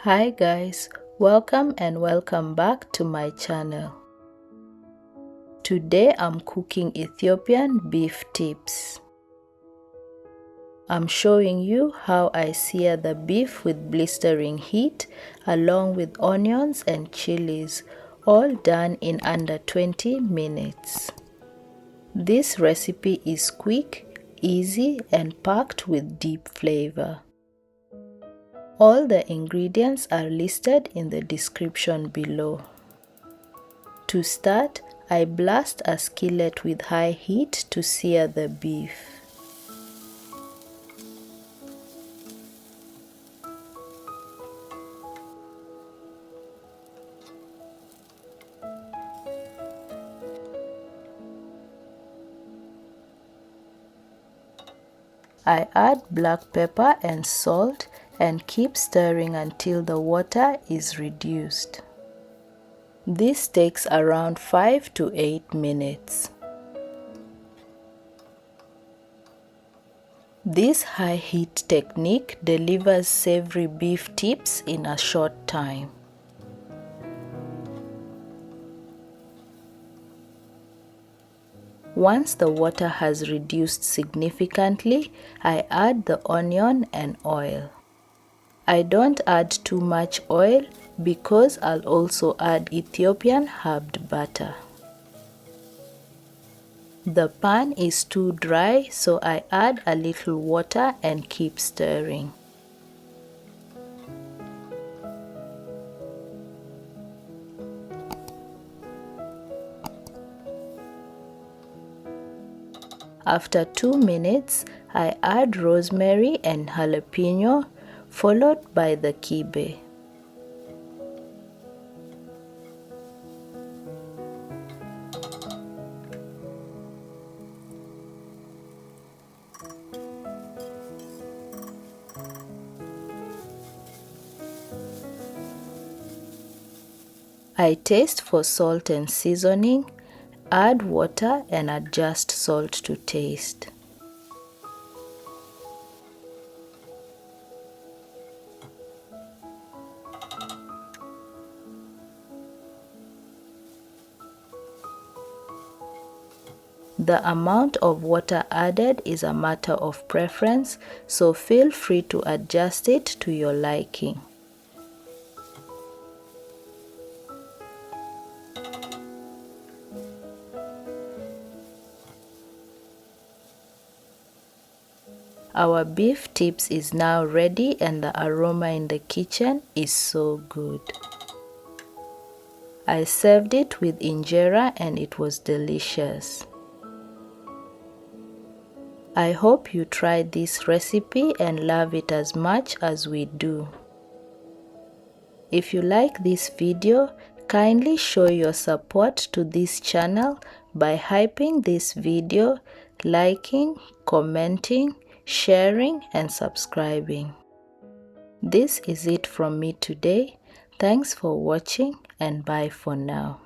Hi guys, welcome back to my channel. Today I'm cooking Ethiopian beef tips. I'm showing you how I sear the beef with blistering heat along with onions and chilies, all done in under 20 minutes. This recipe is quick, easy and packed with deep flavor. All the ingredients are listed in the description below. To start, I blast a skillet with high heat to sear the beef. I add black pepper and salt and keep stirring until the water is reduced. This takes around 5 to 8 minutes. This high heat technique delivers savory beef tips in a short time. Once the water has reduced significantly, I add the onion and oil. I don't add too much oil because I'll also add Ethiopian herbed butter. The pan is too dry, so I add a little water and keep stirring. After 2 minutes, I add rosemary and jalapeño, followed by the kibbeh. I taste for salt and seasoning, add water and adjust salt to taste. The amount of water added is a matter of preference, so feel free to adjust it to your liking. Our beef tips is now ready and the aroma in the kitchen is so good. I served it with injera and it was delicious. I hope you try this recipe and love it as much as we do. If you like this video, kindly show your support to this channel by hyping this video, liking, commenting, sharing and subscribing. This is it from me today. Thanks for watching and bye for now.